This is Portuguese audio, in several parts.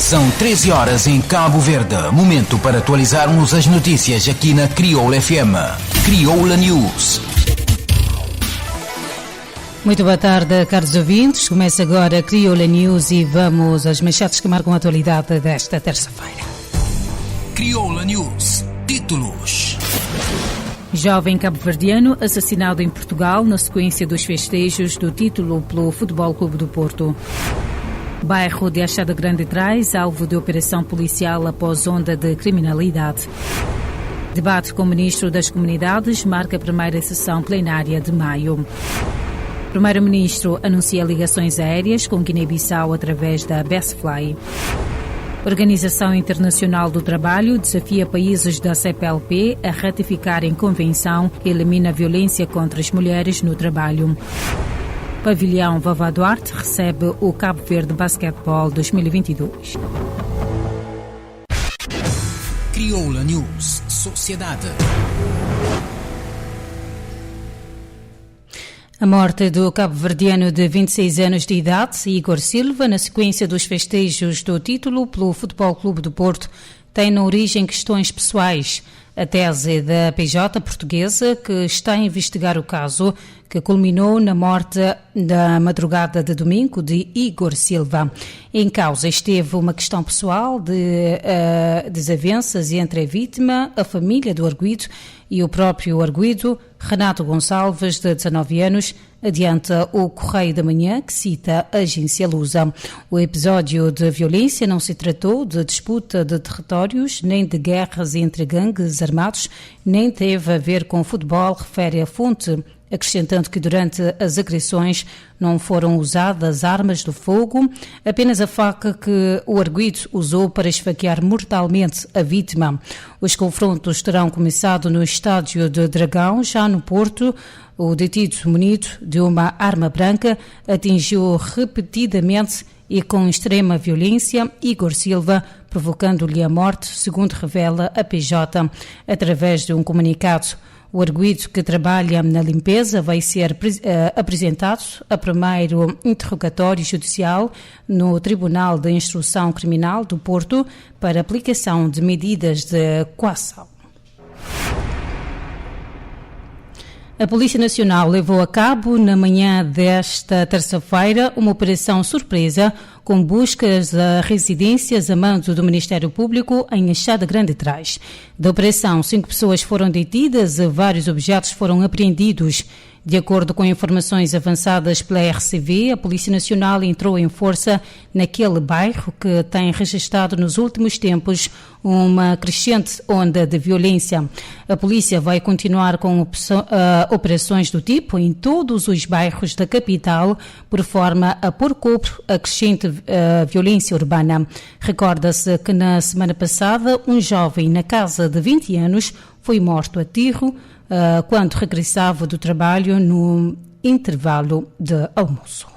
São 13 horas em Cabo Verde. Momento para atualizarmos as notícias aqui na Crioula FM. Crioula News. Muito boa tarde, caros ouvintes. Começa agora a Crioula News e vamos às manchetes que marcam a atualidade desta terça-feira. Crioula News. Títulos. Jovem cabo-verdiano assassinado em Portugal na sequência dos festejos do título pelo Futebol Clube do Porto. Bairro de Achada Grande traz alvo de operação policial após onda de criminalidade. Debate com o Ministro das Comunidades marca a primeira sessão plenária de maio. Primeiro-Ministro anuncia ligações aéreas com Guiné-Bissau através da Bestfly. Organização Internacional do Trabalho desafia países da CPLP a ratificarem convenção que elimina a violência contra as mulheres no trabalho. Pavilhão Vavá Duarte recebe o Cabo Verde Basquetebol 2022. Crioula News. Sociedade. A morte do cabo-verdiano de 26 anos de idade, Igor Silva, na sequência dos festejos do título pelo Futebol Clube do Porto, tem na origem questões pessoais. A tese da PJ portuguesa, que está a investigar o caso, que culminou na morte da madrugada de domingo de Igor Silva. Em causa esteve uma questão pessoal de desavenças entre a vítima, a família do arguido e o próprio arguido. Renato Gonçalves, de 19 anos, adianta o Correio da Manhã, que cita a agência Lusa. O episódio de violência não se tratou de disputa de territórios, nem de guerras entre gangues armados, nem teve a ver com futebol, refere a fonte, acrescentando que durante as agressões não foram usadas armas de fogo, apenas a faca que o arguido usou para esfaquear mortalmente a vítima. Os confrontos terão começado no estádio de Dragão, já no Porto. O detido munido de uma arma branca atingiu repetidamente e com extrema violência Igor Silva, provocando-lhe a morte, segundo revela a PJ através de um comunicado. O arguido, que trabalha na limpeza, vai ser apresentado a primeiro interrogatório judicial no Tribunal de Instrução Criminal do Porto para aplicação de medidas de coação. A Polícia Nacional levou a cabo, na manhã desta terça-feira, uma operação surpresa com buscas a residências a mando do Ministério Público em Achada Grande Trás. Da operação, 5 pessoas foram detidas e vários objetos foram apreendidos. De acordo com informações avançadas pela RCV, a Polícia Nacional entrou em força naquele bairro que tem registrado nos últimos tempos uma crescente onda de violência. A polícia vai continuar com operações do tipo em todos os bairros da capital, por forma a pôr cobre a crescente violência urbana. Recorda-se que na semana passada um jovem na casa de 20 anos foi morto a tiro quando regressava do trabalho no intervalo de almoço.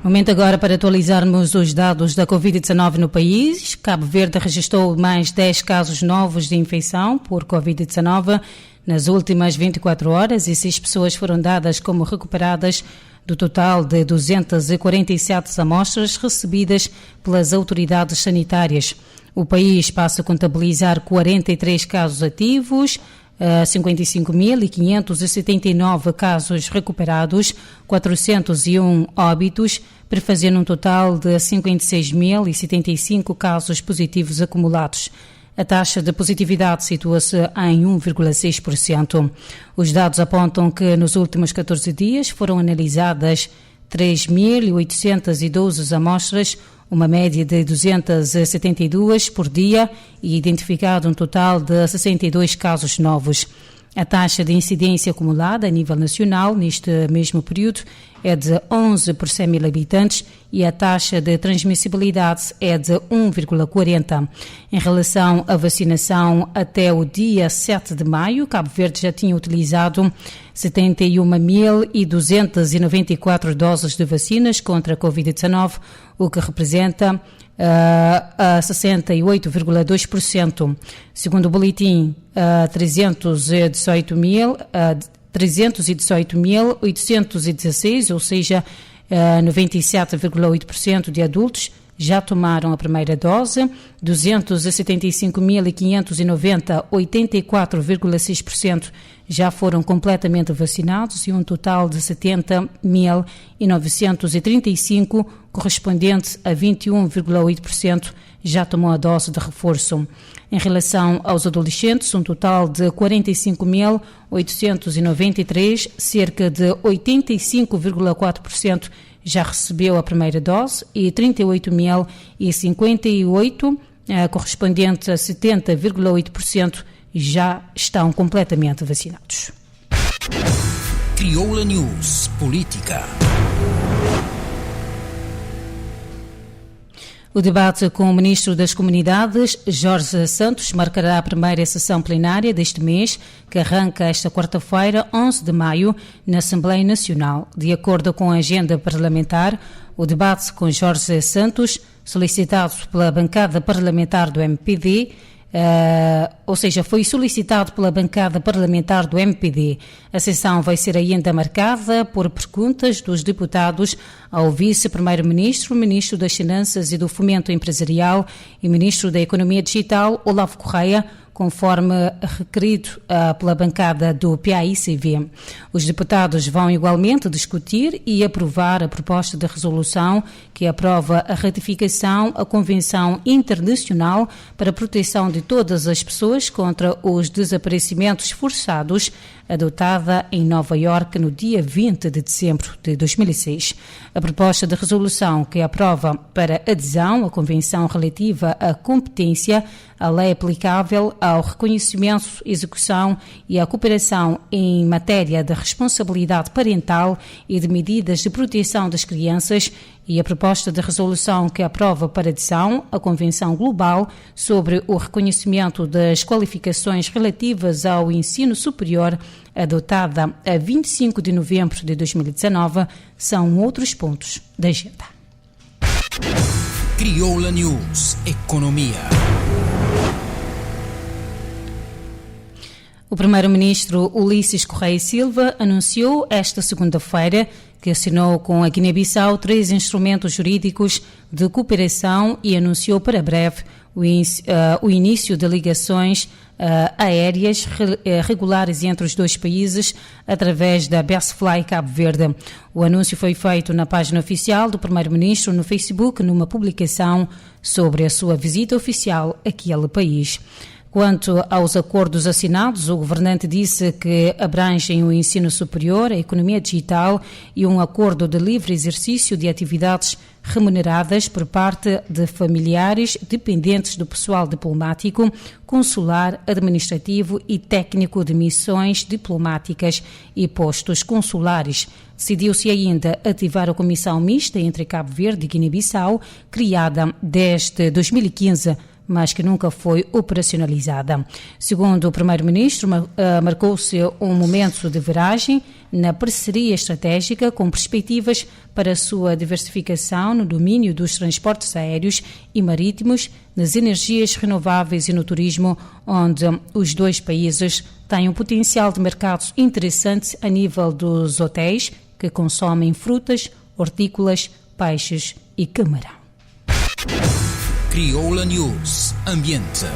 Momento agora para atualizarmos os dados da Covid-19 no país. Cabo Verde registrou mais 10 casos novos de infecção por Covid-19 nas últimas 24 horas e 6 pessoas foram dadas como recuperadas do total de 247 amostras recebidas pelas autoridades sanitárias. O país passa a contabilizar 43 casos ativos, 55.579 casos recuperados, 401 óbitos, para fazer um total de 56.075 casos positivos acumulados. A taxa de positividade situa-se em 1,6%. Os dados apontam que nos últimos 14 dias foram analisadas 3.812 amostras, uma média de 272 por dia e identificado um total de 62 casos novos. A taxa de incidência acumulada a nível nacional neste mesmo período é de 11 por 100 mil habitantes e a taxa de transmissibilidade é de 1,40. Em relação à vacinação, até o dia 7 de maio, Cabo Verde já tinha utilizado 71.294 doses de vacinas contra a Covid-19, o que representa a 68,2%. Segundo o boletim, 318.816, ou seja, 97,8% de adultos já tomaram a primeira dose, 275.590, 84,6% já foram completamente vacinados e um total de 70.935, correspondente a 21,8%, já tomou a dose de reforço. Em relação aos adolescentes, um total de 45.893, cerca de 85,4% já recebeu a primeira dose e 38.058, correspondente a 70,8%, já estão completamente vacinados. Crioula News Política. O debate com o Ministro das Comunidades, Jorge Santos, marcará a primeira sessão plenária deste mês, que arranca esta quarta-feira, 11 de maio, na Assembleia Nacional. De acordo com a agenda parlamentar, o debate com Jorge Santos, solicitado pela bancada parlamentar do MPD, foi solicitado pela bancada parlamentar do MPD. A sessão vai ser ainda marcada por perguntas dos deputados ao vice-primeiro-ministro, ministro das Finanças e do Fomento Empresarial e ministro da Economia Digital, Olavo Correia, conforme requerido pela bancada do PAICV. Os deputados vão igualmente discutir e aprovar a proposta de resolução que aprova a ratificação à Convenção Internacional para a Proteção de Todas as Pessoas contra os Desaparecimentos Forçados, adotada em Nova Iorque no dia 20 de dezembro de 2006. A proposta de resolução que aprova para adesão à Convenção relativa à competência, à lei aplicável ao reconhecimento, execução e à cooperação em matéria de responsabilidade parental e de medidas de proteção das crianças, e a proposta de resolução que aprova para adesão à Convenção Global sobre o reconhecimento das qualificações relativas ao ensino superior, adotada a 25 de novembro de 2019, são outros pontos da agenda. Crioula News Economia. O primeiro-ministro Ulisses Correia Silva anunciou esta segunda-feira que assinou com a Guiné-Bissau 3 instrumentos jurídicos de cooperação e anunciou para breve o início de ligações aéreas regulares entre os dois países através da Bestfly Cabo Verde. O anúncio foi feito na página oficial do primeiro-ministro no Facebook, numa publicação sobre a sua visita oficial àquele país. Quanto aos acordos assinados, o governante disse que abrangem o ensino superior, a economia digital e um acordo de livre exercício de atividades remuneradas por parte de familiares dependentes do pessoal diplomático, consular, administrativo e técnico de missões diplomáticas e postos consulares. Decidiu-se ainda ativar a comissão mista entre Cabo Verde e Guiné-Bissau, criada desde 2015, mas que nunca foi operacionalizada. Segundo o primeiro-ministro, marcou-se um momento de viragem na parceria estratégica com perspectivas para a sua diversificação no domínio dos transportes aéreos e marítimos, nas energias renováveis e no turismo, onde os dois países têm um potencial de mercado interessante a nível dos hotéis, que consomem frutas, hortícolas, peixes e camarão. Crioula News Ambiente.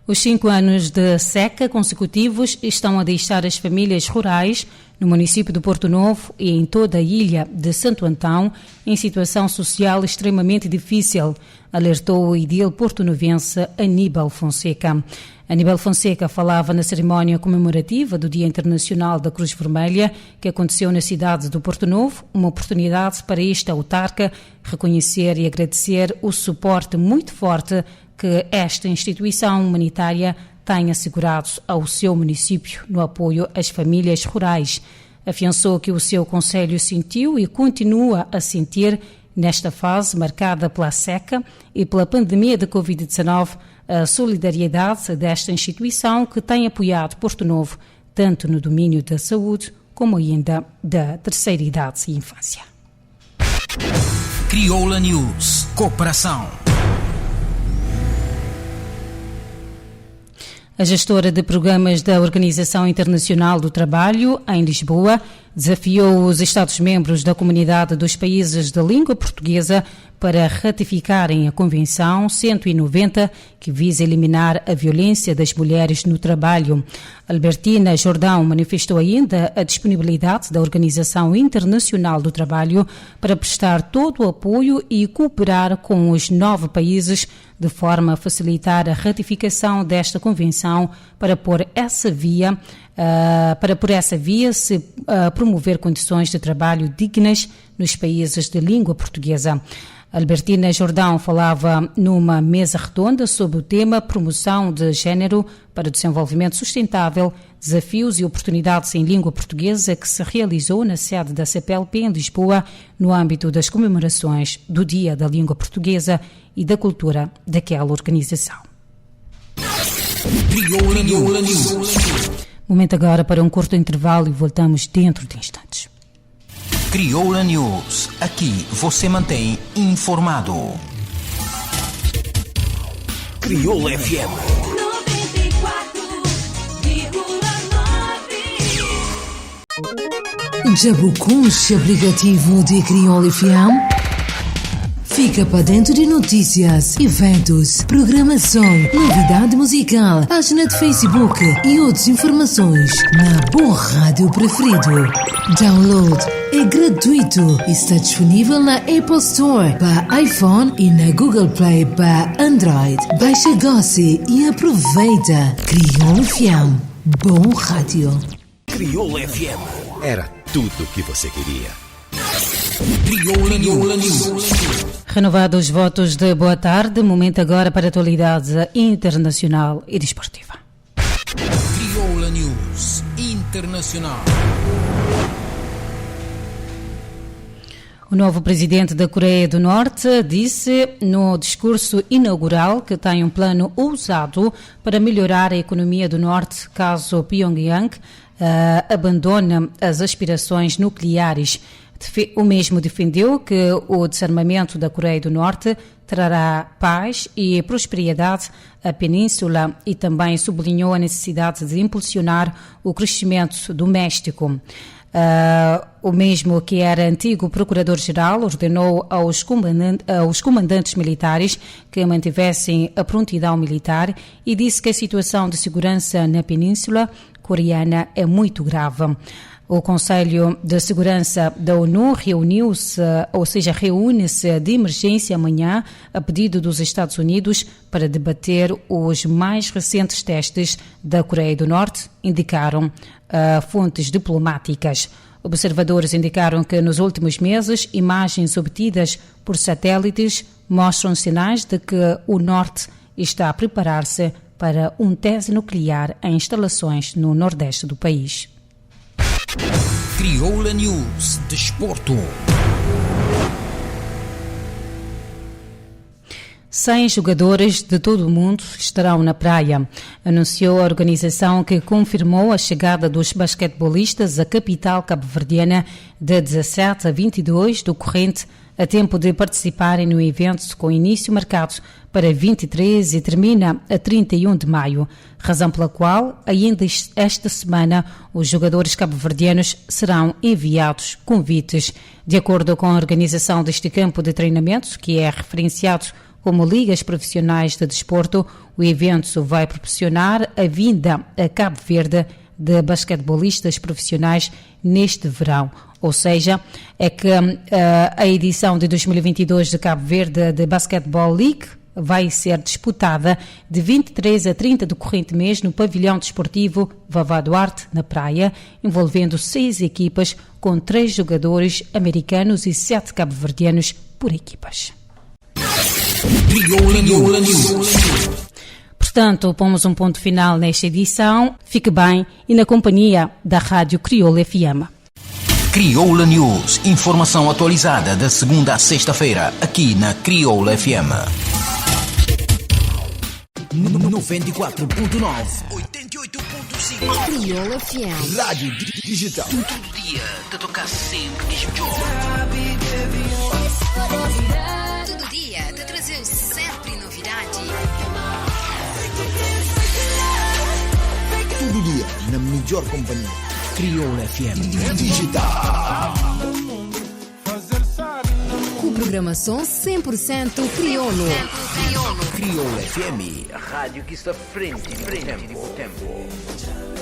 Os 5 anos de seca consecutivos estão a deixar as famílias rurais no município de Porto Novo e em toda a ilha de Santo Antão em situação social extremamente difícil, alertou o edil porto-novense Aníbal Fonseca. Aníbal Fonseca falava na cerimónia comemorativa do Dia Internacional da Cruz Vermelha, que aconteceu na cidade do Porto Novo, uma oportunidade para este autarca reconhecer e agradecer o suporte muito forte que esta instituição humanitária tem assegurado ao seu município no apoio às famílias rurais. Afiançou que o seu concelho sentiu e continua a sentir, nesta fase marcada pela seca e pela pandemia de Covid-19, a solidariedade desta instituição que tem apoiado Porto Novo, tanto no domínio da saúde como ainda da terceira idade e infância. Crioula News Cooperação. A gestora de programas da Organização Internacional do Trabalho, em Lisboa, desafiou os Estados-membros da Comunidade dos Países de Língua Portuguesa para ratificarem a Convenção 190, que visa eliminar a violência das mulheres no trabalho. Albertina Jordão manifestou ainda a disponibilidade da Organização Internacional do Trabalho para prestar todo o apoio e cooperar com os 9 países de forma a facilitar a ratificação desta Convenção para por essa via se promover condições de trabalho dignas nos países de língua portuguesa. Albertina Jordão falava numa mesa redonda sobre o tema Promoção de Género para o Desenvolvimento Sustentável, Desafios e Oportunidades em Língua Portuguesa, que se realizou na sede da CPLP em Lisboa, no âmbito das comemorações do Dia da Língua Portuguesa e da Cultura daquela organização. Momento agora para um curto intervalo e voltamos dentro de instantes. Crioula News. Aqui você mantém informado. Crioula FM 94,9. Já buscou o aplicativo de Crioula FM? Fica para dentro de notícias, eventos, programação, novidade musical, página de Facebook e outras informações na boa rádio preferido. Download é gratuito e está disponível na Apple Store para iPhone e na Google Play para Android. Baixa Gossi e aproveita. Crioula FM. Bom rádio. Crioula FM. Era tudo o que você queria. Crioula News. Renovados os votos de boa tarde, momento agora para a atualidade internacional e desportiva. Crioula News Internacional. O novo presidente da Coreia do Norte disse no discurso inaugural que tem um plano ousado para melhorar a economia do Norte caso Pyongyang abandone as aspirações nucleares. O mesmo defendeu que o desarmamento da Coreia do Norte trará paz e prosperidade à península e também sublinhou a necessidade de impulsionar o crescimento doméstico. O mesmo que era antigo procurador-geral ordenou aos comandantes militares que mantivessem a prontidão militar e disse que a situação de segurança na península coreana é muito grave. O Conselho de Segurança da ONU reúne-se de emergência amanhã a pedido dos Estados Unidos para debater os mais recentes testes da Coreia do Norte, indicaram fontes diplomáticas. Observadores indicaram que nos últimos meses imagens obtidas por satélites mostram sinais de que o Norte está a preparar-se para um teste nuclear em instalações no nordeste do país. Crioula News Desporto. 100 jogadores de todo o mundo estarão na praia, anunciou a organização que confirmou a chegada dos basquetebolistas à capital cabo-verdiana de 17 a 22 do corrente, a tempo de participarem no evento com início marcado para 23 e termina a 31 de maio, razão pela qual, ainda esta semana, os jogadores cabo-verdianos serão enviados convites. De acordo com a organização deste campo de treinamento, que é referenciado como Ligas Profissionais de Desporto, o evento vai proporcionar a vinda a Cabo Verde de basquetebolistas profissionais neste verão. Ou seja, é que a edição de 2022 de Cabo Verde de Basketball League vai ser disputada de 23 a 30 do corrente mês no pavilhão desportivo Vavá Duarte, na praia, envolvendo 6 equipas com 3 jogadores americanos e 7 cabo-verdianos por equipas. Portanto, pomos um ponto final nesta edição. Fique bem e na companhia da Rádio Crioula FM. Crioula News, informação atualizada da segunda a sexta-feira, aqui na Crioula FM. 94.9, 88.5. Crioula FM. Rádio digital. Todo dia, te tocar sempre melhor. Todo dia te trazer sempre novidade. do dia, na melhor companhia. Crioula FM. Digital. Com programação 100% crioulo. Crioula FM, a rádio que está frente do tempo.